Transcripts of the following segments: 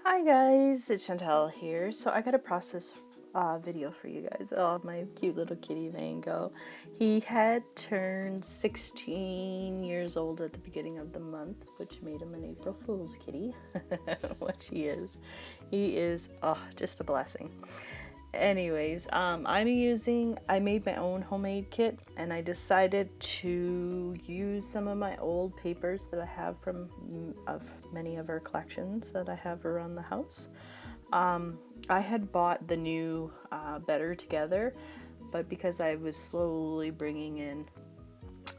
Hi guys, it's Shantele here. So I got a process video for you guys. Oh, my cute little kitty Mango. He had turned 16 years old at the beginning of the month, which made him an April Fool's kitty, which he is. He is, just a blessing. Anyways, I made my own homemade kit and I decided to use some of my old papers that I have from of many of our collections that I have around the house. I had bought the new Better Together, but because I was slowly bringing in,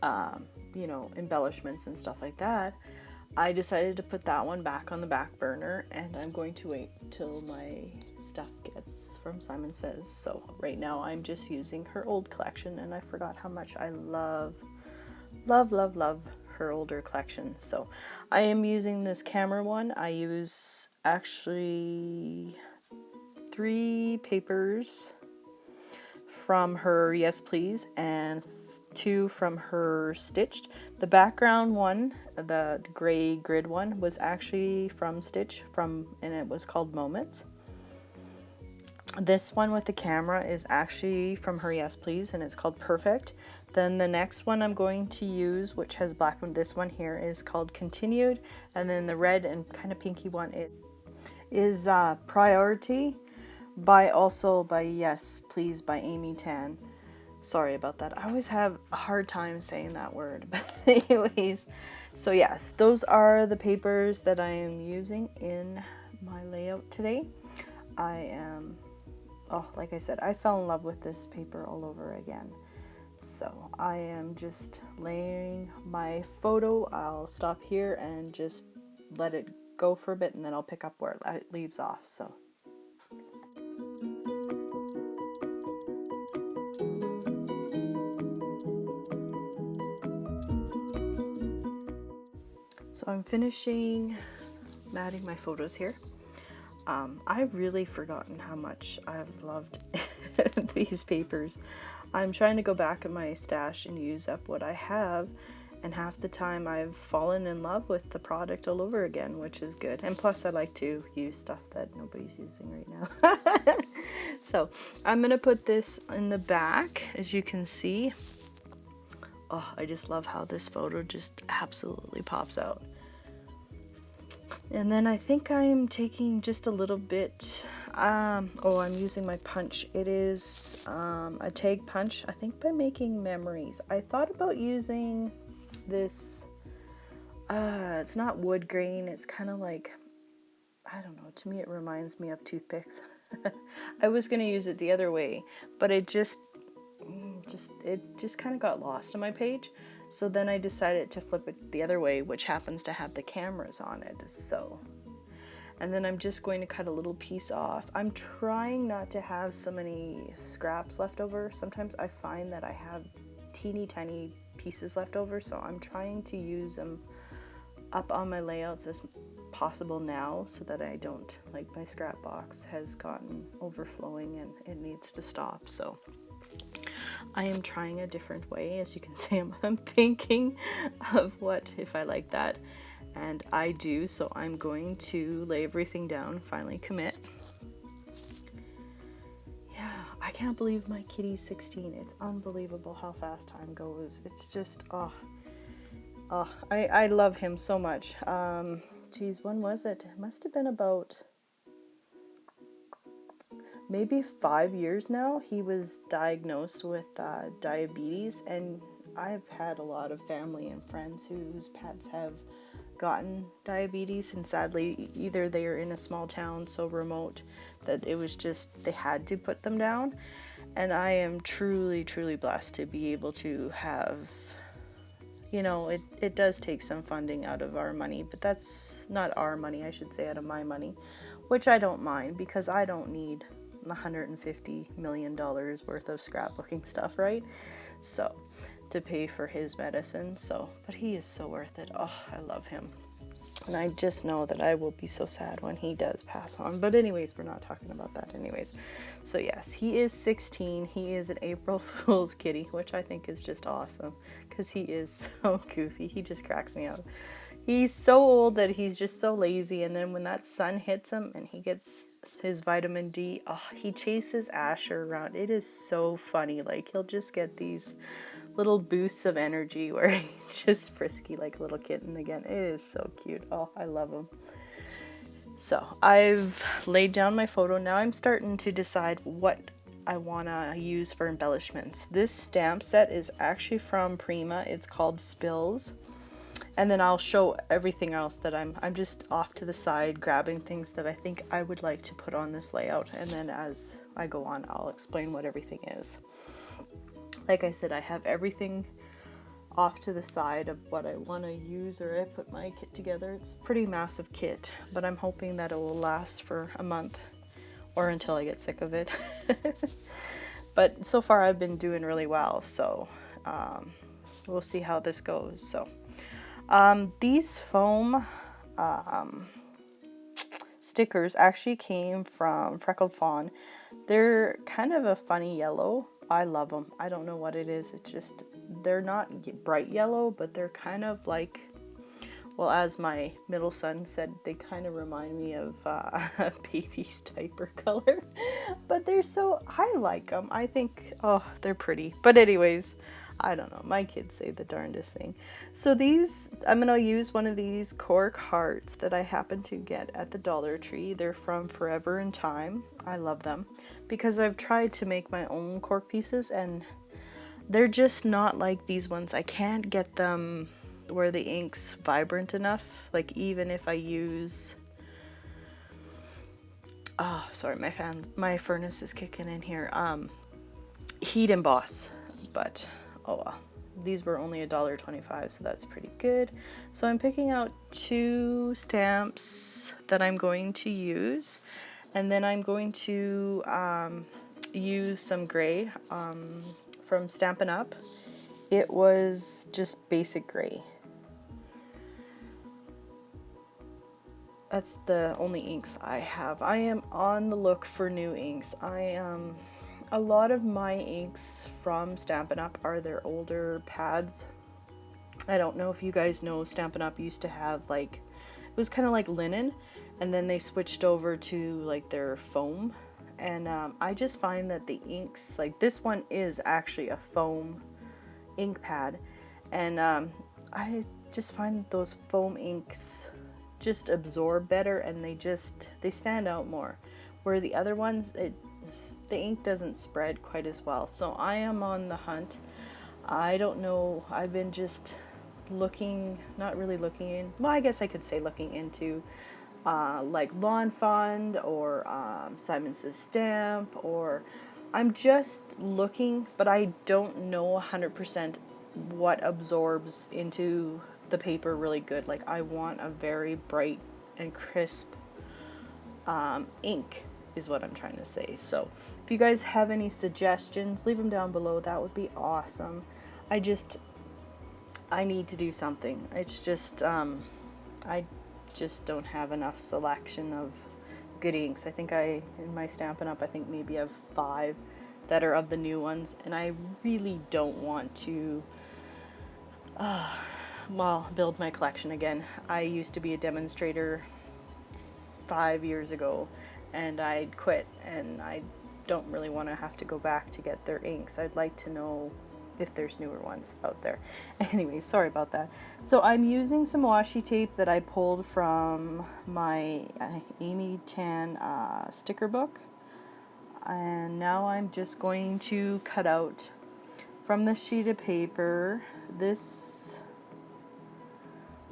embellishments and stuff like that, I decided to put that one back on the back burner and I'm going to wait till my stuff gets from Simon Says. So right now I'm just using her old collection and I forgot how much I love her older collection. So I am using this camera one. I use actually 3 papers from her Yes Please and 2 from her Stitched. The background one, the gray grid one, was actually from Stitch and it was called Moments. This one with the camera is actually from her Yes Please and it's called Perfect. Then the next one I'm going to use, which has black, this one here is called Continued, and then the red and kind of pinky one is Priority by Yes Please by Amy Tan. Sorry about that. I always have a hard time saying that word. But anyways, so yes, those are the papers that I am using in my layout today. Like I said, I fell in love with this paper all over again. So I am just laying my photo. I'll stop here and just let it go for a bit and then I'll pick up where it leaves off. So I'm finishing matting my photos here. I've really forgotten how much I've loved these papers. I'm trying to go back in my stash and use up what I have, and half the time I've fallen in love with the product all over again, which is good. And plus I like to use stuff that nobody's using right now. So I'm gonna put this in the back, as you can see. Oh, I just love how this photo just absolutely pops out. And then I think I'm taking just a little bit, I'm using my punch. It is a tag punch, I think by Making Memories. I thought about using this, it's not wood grain, it's kind of like, I don't know, to me it reminds me of toothpicks. I was going to use it the other way, but it just kind of got lost on my page. So then I decided to flip it the other way, which happens to have the cameras on it. And then I'm just going to cut a little piece off. I'm trying not to have so many scraps left over. Sometimes I find that I have teeny tiny pieces left over, so I'm trying to use them up on my layouts as possible now so that I don't, like my scrap box has gotten overflowing and it needs to stop. So I am trying a different way. As you can see, I'm thinking of what if I like that, and I do. So I'm going to lay everything down, finally commit. Yeah, I can't believe my kitty's 16. It's unbelievable how fast time goes. It's just, I love him so much. Geez, when was it? It must have been about maybe 5 years now. He was diagnosed with diabetes, and I've had a lot of family and friends whose pets have gotten diabetes, and sadly either they are in a small town so remote that it was just they had to put them down. And I am truly blessed to be able to have, it does take some funding out of our money, but that's not our money, I should say, out of my money, which I don't mind because I don't need $150 million worth of scrapbooking stuff, right? So to pay for his medicine. But he is so worth it. Oh, I love him. And I just know that I will be so sad when he does pass on. But anyways, we're not talking about that anyways. So yes, he is 16. He is an April Fool's kitty, which I think is just awesome because he is so goofy. He just cracks me up. He's so old that he's just so lazy, and then when that sun hits him and he gets his vitamin D, oh, he chases Asher around. It is so funny. Like, he'll just get these little boosts of energy where he's just frisky like a little kitten again. It is so cute. Oh, I love him. So I've laid down my photo. Now I'm starting to decide what I want to use for embellishments. This stamp set is actually from Prima. It's called Spills. And then I'll show everything else that I'm just off to the side grabbing things that I think I would like to put on this layout. And then as I go on, I'll explain what everything is. Like I said, I have everything off to the side of what I want to use, or I put my kit together. It's a pretty massive kit, but I'm hoping that it will last for a month or until I get sick of it. But so far I've been doing really well, so we'll see how this goes. So these foam stickers actually came from Freckled Fawn. They're kind of a funny yellow. I love them. I don't know what it is. It's just, they're not bright yellow, but they're kind of like, well, as my middle son said, they kind of remind me of a baby's diaper color. But they're so, I like them. I think, oh, they're pretty. But anyways, I don't know. My kids say the darndest thing. So these, I'm going to use one of these cork hearts that I happened to get at the Dollar Tree. They're from Forever in Time. I love them because I've tried to make my own cork pieces and they're just not like these ones. I can't get them where the ink's vibrant enough. Like even if I use, oh, sorry, my furnace is kicking in here. Heat emboss, but oh well. These were only $1.25, so that's pretty good. So I'm picking out 2 stamps that I'm going to use, and then I'm going to use some gray from Stampin' Up. It was just basic gray. That's the only inks I have. I am on the look for new inks. A lot of my inks from Stampin' Up are their older pads. I don't know if you guys know, Stampin' Up used to have like, it was kind of like linen, and then they switched over to like their foam. And I just find that the inks, like this one is actually a foam ink pad, and I just find those foam inks just absorb better, and they stand out more, where the other ones, the ink doesn't spread quite as well. So I am on the hunt. I don't know, I've been just looking, not really looking in, well, I guess I could say looking into like Lawn Fund or Simon Says Stamp, or I'm just looking, but I don't know 100% what absorbs into the paper really good. Like I want a very bright and crisp ink is what I'm trying to say. So if you guys have any suggestions, leave them down below. That would be awesome. I need to do something. It's just I just don't have enough selection of good inks. I think in my Stampin' Up, I think maybe I have 5 that are of the new ones, and I really don't want to build my collection again. I used to be a demonstrator 5 years ago, and I quit, and I don't really want to have to go back to get their inks. I'd like to know if there's newer ones out there. Anyway, sorry about that. So I'm using some washi tape that I pulled from my Amy Tan sticker book, and now I'm just going to cut out from the sheet of paper this.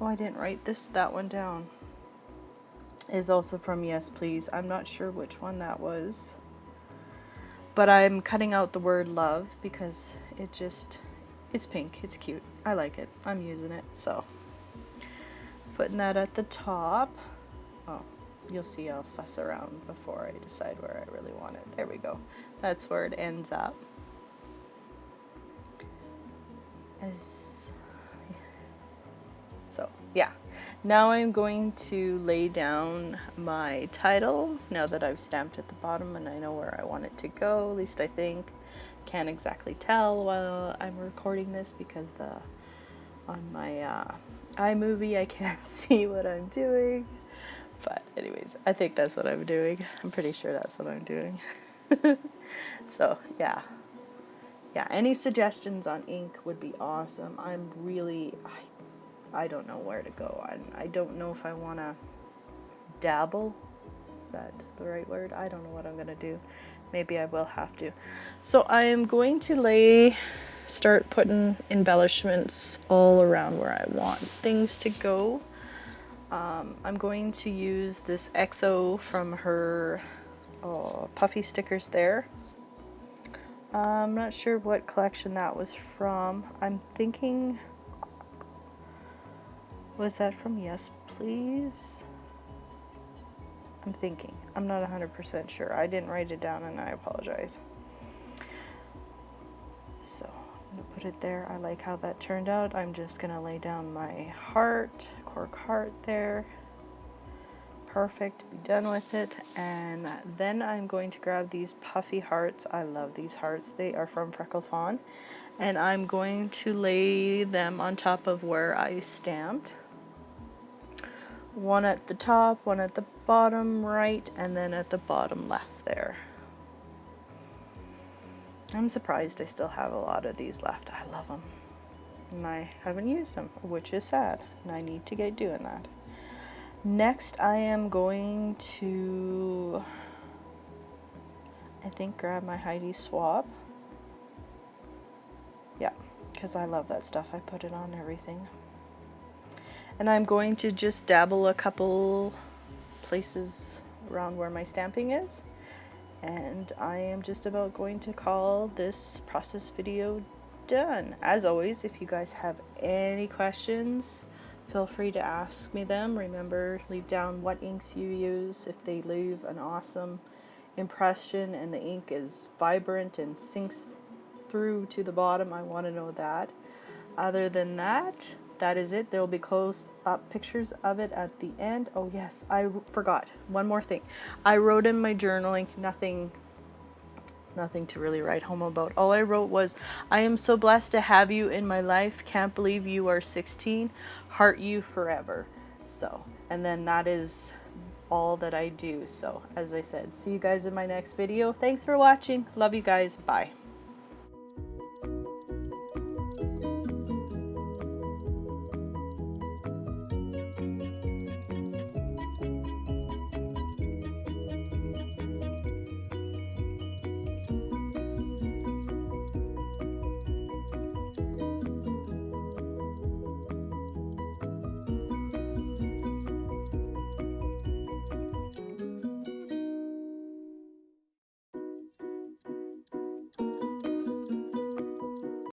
Oh, I didn't write that one down. Is also from Yes Please. I'm not sure which one that was, but I'm cutting out the word love because it's pink, it's cute, I like it, I'm using it. So putting that at the top. Oh, you'll see I'll fuss around before I decide where I really want it. There we go. That's where it ends up. So yeah, now I'm going to lay down my title now that I've stamped at the bottom and I know where I want it to go, at least I think. Can't exactly tell while I'm recording this because on my iMovie, I can't see what I'm doing. But anyways, I think that's what I'm doing. I'm pretty sure that's what I'm doing. So yeah. Yeah, any suggestions on ink would be awesome. I'm really, I don't know where to go. I don't know if I want to dabble. Is that the right word? I don't know what I'm going to do. Maybe I will have to. So I am going to start putting embellishments all around where I want things to go. I'm going to use this XO from her puffy stickers there. I'm not sure what collection that was from. I'm thinking, was that from Yes Please? I'm thinking. I'm not 100% sure. I didn't write it down and I apologize. So I'm going to put it there. I like how that turned out. I'm just going to lay down my heart, cork heart there. Perfect. Be done with it. And then I'm going to grab these puffy hearts. I love these hearts. They are from Freckle Fawn. And I'm going to lay them on top of where I stamped. One at the top, one at the bottom right, and then at the bottom left there. I'm surprised I still have a lot of these left. I love them. And I haven't used them, which is sad. And I need to get doing that. Next, I am going to, I think, grab my Heidi Swap. Yeah, because I love that stuff. I put it on everything. And I'm going to just dabble a couple places around where my stamping is. And I am just about going to call this process video done. As always, if you guys have any questions, feel free to ask me them. Remember, leave down what inks you use. If they leave an awesome impression and the ink is vibrant and sinks through to the bottom, I want to know that. Other than that, that is it. There will be close up pictures of it at the end. Oh yes, I forgot one more thing. I wrote in my journaling nothing to really write home about. All I wrote was, I am so blessed to have you in my life. Can't believe you are 16. Heart you forever. So, and then that is all that I do. So, as I said, see you guys in my next video. Thanks for watching. Love you guys. Bye.